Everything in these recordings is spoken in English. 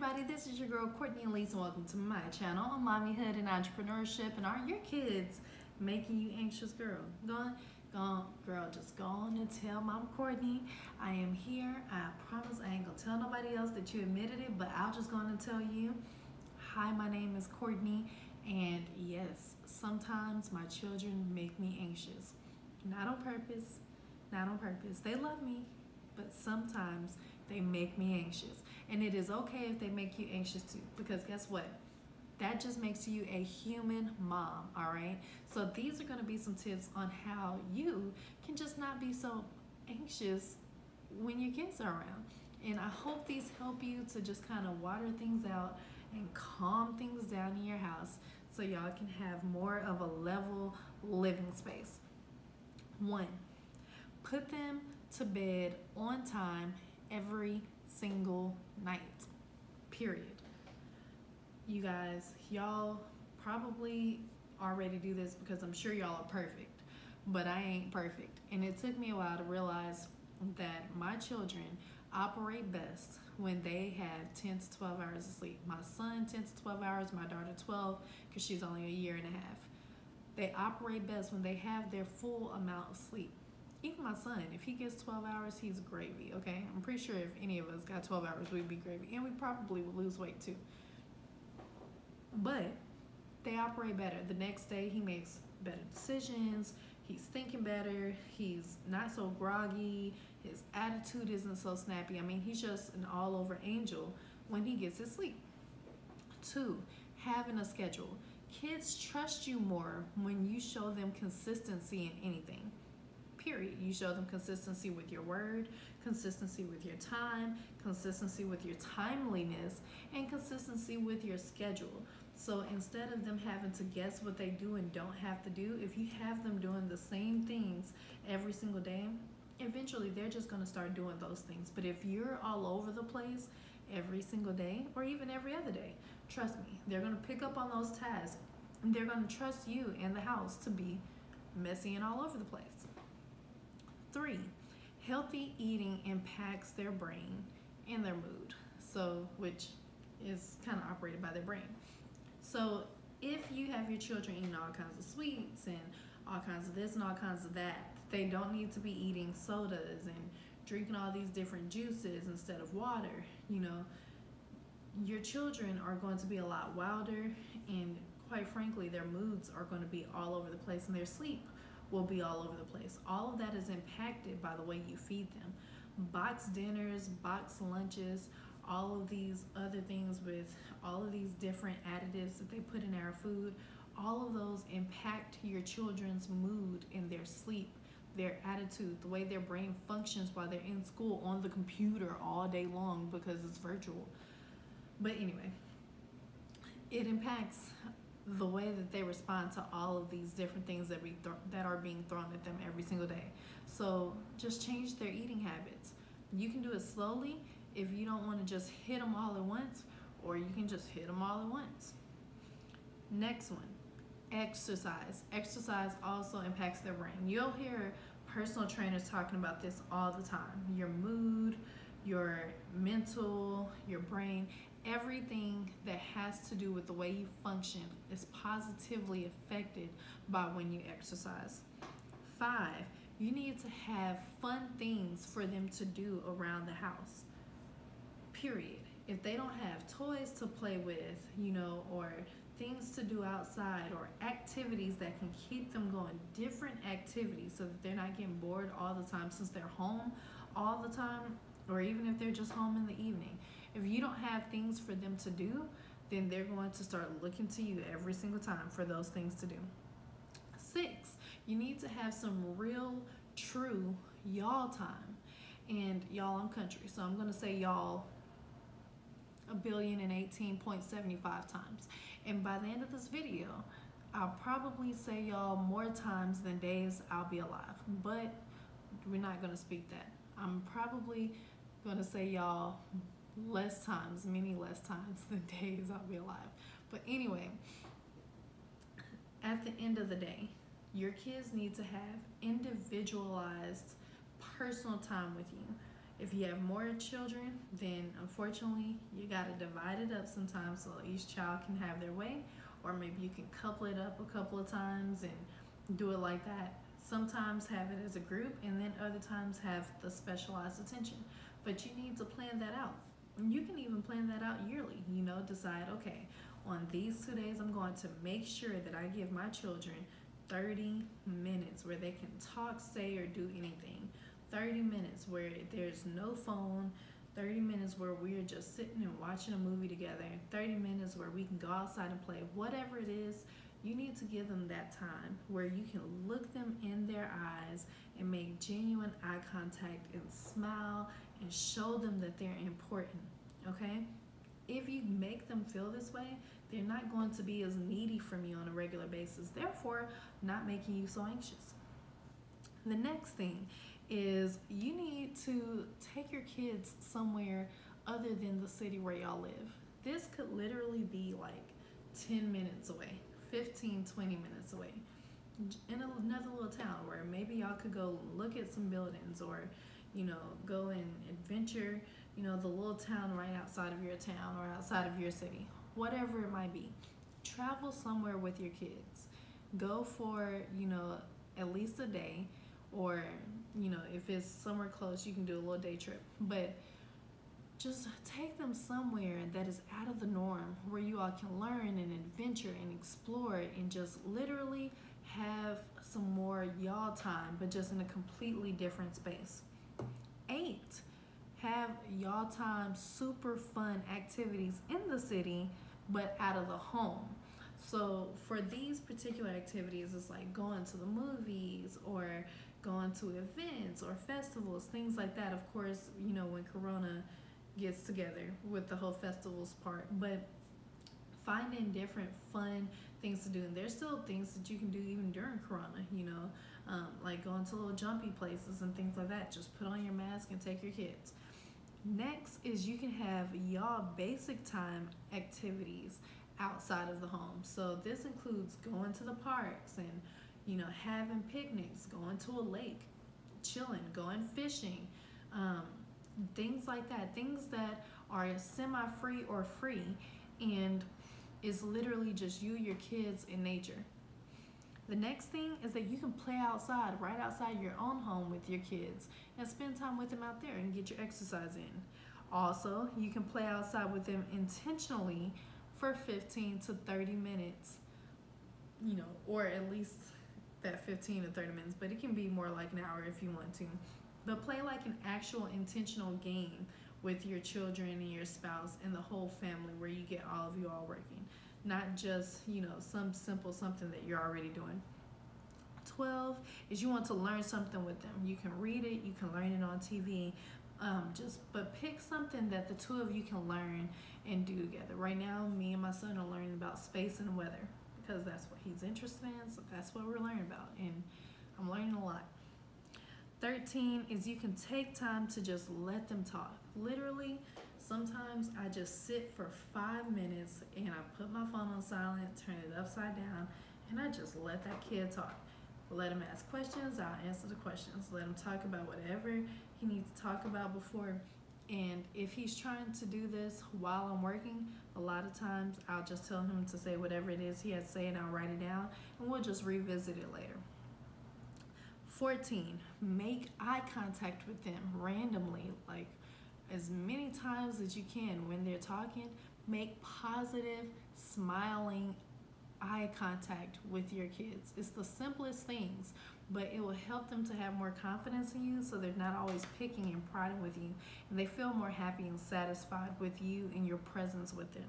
everybody, this is your girl Cordnie and Ellese, and welcome to my channel on Mommyhood and entrepreneurship. And are your kids making you anxious, girl? Girl, just go on and tell Mom Cordnie I am here. I promise I ain't gonna tell nobody else that you admitted it, but I'll just go on and tell you. Hi, my name is Cordnie, and yes, sometimes my children make me anxious. Not on purpose, not on purpose. They love me, but sometimes they make me anxious. And it is okay if they make you anxious too, because guess what? That just makes you a human mom, all right? So these are gonna be some tips on how you can just not be so anxious when your kids are around. And I hope these help you to just kind of water things out and calm things down in your house so y'all can have more of a level living space. 1, put them to bed on time every single night, period. You guys, y'all probably already do this because I'm sure y'all are perfect, but I ain't perfect. And it took me a while to realize that my children operate best when they have 10 to 12 hours of sleep. My son 10 to 12 hours, my daughter 12 because she's only a year and a half. They operate best when they have their full amount of sleep. Even my son, if he gets 12 hours, he's gravy, okay? I'm pretty sure if any of us got 12 hours, we'd be gravy. And we probably would lose weight too. But they operate better. The next day, he makes better decisions. He's thinking better. He's not so groggy. His attitude isn't so snappy. I mean, he's just an all-over angel when he gets his sleep. 2, having a schedule. Kids trust you more when you show them consistency in anything. Period. You show them consistency with your word, consistency with your time, consistency with your timeliness, and consistency with your schedule. So instead of them having to guess what they do and don't have to do, if you have them doing the same things every single day, eventually they're just going to start doing those things. But if you're all over the place every single day or even every other day, trust me, they're going to pick up on those tasks and they're going to trust you and the house to be messy and all over the place. 3, healthy eating impacts their brain and their mood, so which is kind of operated by their brain. So if you have your children eating all kinds of sweets and all kinds of this and all kinds of that, they don't need to be eating sodas and drinking all these different juices instead of water. You know, your children are going to be a lot wilder, and quite frankly, their moods are going to be all over the place, and their sleep will be all over the place. All of that is impacted by the way you feed them. Box dinners, box lunches, all of these other things with all of these different additives that they put in our food, all of those impact your children's mood and their sleep, their attitude, the way their brain functions while they're in school on the computer all day long because it's virtual. But anyway, it impacts the way that they respond to all of these different things that are being thrown at them every single day. So just change their eating habits. You can do it slowly if you don't want to just hit them all at once, or you can just hit them all at once. Next one, exercise. Exercise also impacts their brain. You'll hear personal trainers talking about this all the time. Your mood, your mental, your brain, everything that has to do with the way you function is positively affected by when you exercise. 5, you need to have fun things for them to do around the house, period. If they don't have toys to play with, you know, or things to do outside, or activities that can keep them going, different activities so that they're not getting bored all the time since they're home all the time, or even if they're just home in the evening. If you don't have things for them to do, then they're going to start looking to you every single time for those things to do. 6, you need to have some real, true y'all time. And y'all, I'm country, so I'm going to say y'all 1,018.75 times. And by the end of this video, I'll probably say y'all more times than days I'll be alive. But we're not going to speak that. I'm probably going to say y'all less times, many less times than days I'll be alive. But anyway, at the end of the day, your kids need to have individualized personal time with you. If you have more children, then unfortunately you got to divide it up sometimes so each child can have their way, or maybe you can couple it up a couple of times and do it like that. Sometimes have it as a group, and then other times have the specialized attention. But you need to plan that out. You can even plan that out yearly. Decide, okay, on these 2 days, I'm going to make sure that I give my children 30 minutes where they can talk, say, or do anything. 30 minutes where there's no phone. 30 minutes where we're just sitting and watching a movie together. 30 minutes where we can go outside and play. Whatever it is, you need to give them that time where you can look them in their eyes and make genuine eye contact and smile and show them that they're important, okay? If you make them feel this way, they're not going to be as needy from you on a regular basis, therefore not making you so anxious. The next thing is you need to take your kids somewhere other than the city where y'all live. This could literally be like 10 minutes away, 15, 20 minutes away, in another little town where maybe y'all could go look at some buildings, or go and adventure, the little town right outside of your town or outside of your city, whatever it might be. Travel somewhere with your kids. Go for, at least a day, or, if it's somewhere close, you can do a little day trip. But just take them somewhere that is out of the norm, where you all can learn and adventure and explore and just literally have some more y'all time, but just in a completely different space. 8, have y'all time super fun activities in the city, but out of the home. So for these particular activities, it's like going to the movies or going to events or festivals, things like that. Of course, when Corona gets together with the whole festivals part, but finding different fun things to do. And there's still things that you can do even during Corona, like going to little jumpy places and things like that. Just put on your mask and take your kids. Next is you can have y'all basic time activities outside of the home. So this includes going to the parks and, having picnics, going to a lake, chilling, going fishing, things like that. Things that are semi-free or free and is literally just you, your kids, and nature. The next thing is that you can play outside, right outside your own home with your kids, and spend time with them out there and get your exercise in. Also, you can play outside with them intentionally for 15 to 30 minutes, or at least that 15 to 30 minutes, but it can be more like an hour if you want to. But play like an actual intentional game with your children and your spouse and the whole family, where you get all of you all working, not just some simple something that you're already doing. 12 is you want to learn something with them. You can read it, you can learn it on TV, but pick something that the two of you can learn and do together. Right now, me and my son are learning about space and weather because that's what he's interested in, so that's what we're learning about, and I'm learning a lot. 13 is you can take time to just let them talk. Literally, sometimes I just sit for 5 minutes and I put my phone on silent, turn it upside down, and I just let that kid talk. Let him ask questions, I'll answer the questions. Let him talk about whatever he needs to talk about before. And if he's trying to do this while I'm working, a lot of times I'll just tell him to say whatever it is he has to say, and I'll write it down, and we'll just revisit it later. 14, make eye contact with them randomly, like as many times as you can when they're talking. Make positive, smiling eye contact with your kids. It's the simplest things, but it will help them to have more confidence in you, so they're not always picking and prodding with you, and they feel more happy and satisfied with you and your presence with them.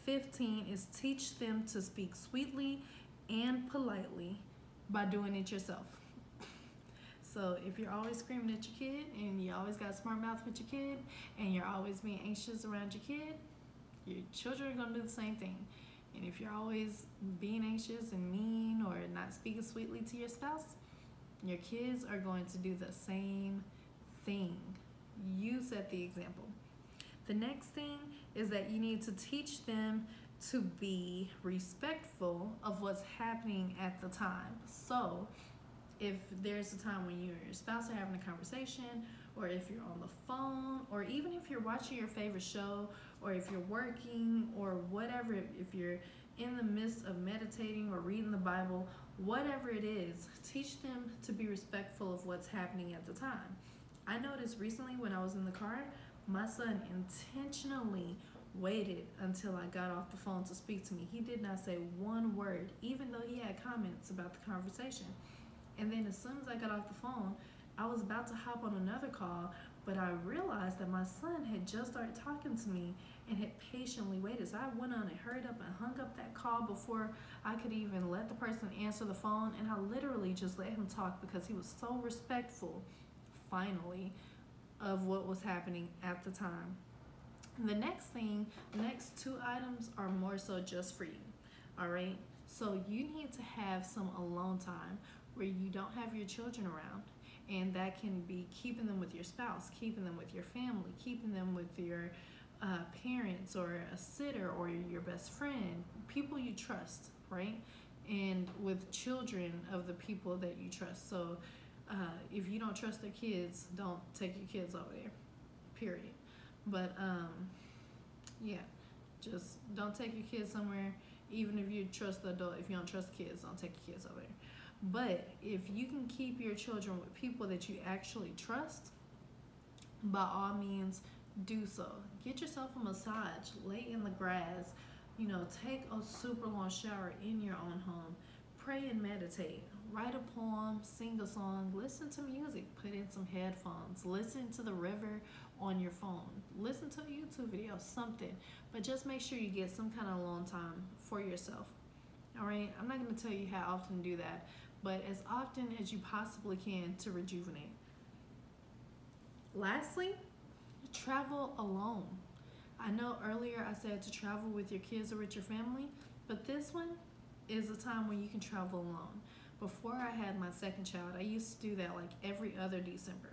15 is teach them to speak sweetly and politely by doing it yourself. So if you're always screaming at your kid and you always got a smart mouth with your kid and you're always being anxious around your kid, your children are going to do the same thing. And if you're always being anxious and mean or not speaking sweetly to your spouse, your kids are going to do the same thing. You set the example. The next thing is that you need to teach them to be respectful of what's happening at the time. So if there's a time when you and your spouse are having a conversation, or if you're on the phone, or even if you're watching your favorite show, or if you're working, or whatever, if you're in the midst of meditating or reading the Bible, whatever it is, teach them to be respectful of what's happening at the time. I noticed recently when I was in the car, my son intentionally waited until I got off the phone to speak to me. He did not say one word, even though he had comments about the conversation. And then as soon as I got off the phone, I was about to hop on another call, but I realized that my son had just started talking to me and had patiently waited. So I went on and hurried up and hung up that call before I could even let the person answer the phone. And I literally just let him talk because he was so respectful, finally, of what was happening at the time. The next two items are more so just for you, all right? So you need to have some alone time where you don't have your children around, and that can be keeping them with your spouse, keeping them with your family, keeping them with your parents or a sitter or your best friend, people you trust, right? And with children of the people that you trust. So if you don't trust their kids, don't take your kids over there, period. But yeah, just don't take your kids somewhere. Even if you trust the adult, if you don't trust the kids, don't take your kids over there. But if you can keep your children with people that you actually trust, by all means, do so. Get yourself a massage, lay in the grass, take a super long shower in your own home, pray and meditate, write a poem, sing a song, listen to music, put in some headphones, listen to the river on your phone, listen to a YouTube video, something. But just make sure you get some kind of alone time for yourself. All right, I'm not going to tell you how often to do that, but as often as you possibly can to rejuvenate. Lastly, travel alone. I know earlier I said to travel with your kids or with your family, but this one is a time when you can travel alone. Before I had my second child, I used to do that like every other December.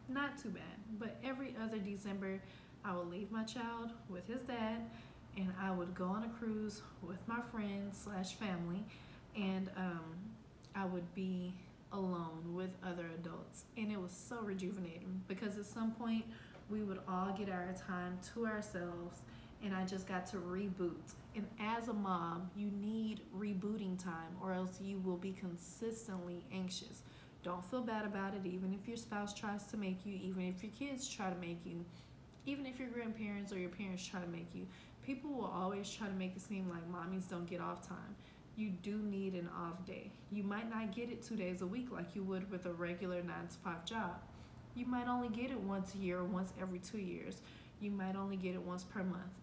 Not too bad, but every other December, I would leave my child with his dad, and I would go on a cruise with my friends / family, and I would be alone with other adults. And it was so rejuvenating because at some point we would all get our time to ourselves, and I just got to reboot. And as a mom, you need rebooting time, or else you will be consistently anxious. Don't feel bad about it, even if your spouse tries to make you, even if your kids try to make you, even if your grandparents or your parents try to make you. People will always try to make it seem like mommies don't get off time. You do need an off day. You might not get it 2 days a week like you would with a regular 9-to-5 job. You might only get it once a year or once every 2 years. You might only get it once per month.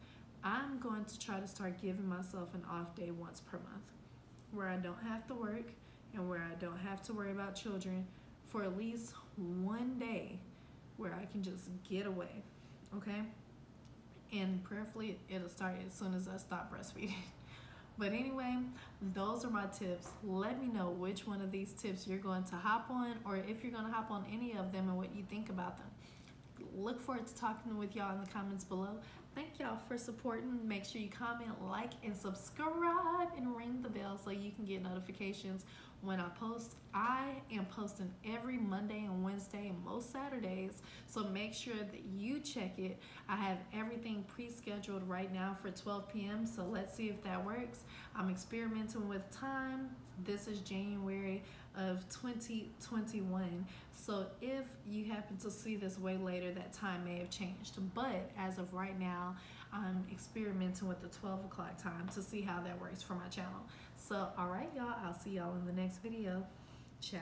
I'm going to try to start giving myself an off day once per month, where I don't have to work and where I don't have to worry about children, for at least one day where I can just get away, okay? And prayerfully, it'll start as soon as I stop breastfeeding. But anyway, those are my tips. Let me know which one of these tips you're going to hop on, or if you're going to hop on any of them and what you think about them. Look forward to talking with y'all in the comments below. Thank y'all for supporting. Make sure you comment, like, and subscribe, and ring the bell so you can get notifications when I post. I am posting every Monday and Wednesday and most Saturdays, so make sure that you check it. I have everything pre-scheduled right now for 12 p.m., so let's see if that works. I'm experimenting with time. This is January of 2021, so if you happen to see this way later, that time may have changed, but as of right now, I'm experimenting with the 12 o'clock time to see how that works for my channel. So all right, y'all, I'll see y'all in the next video. Ciao.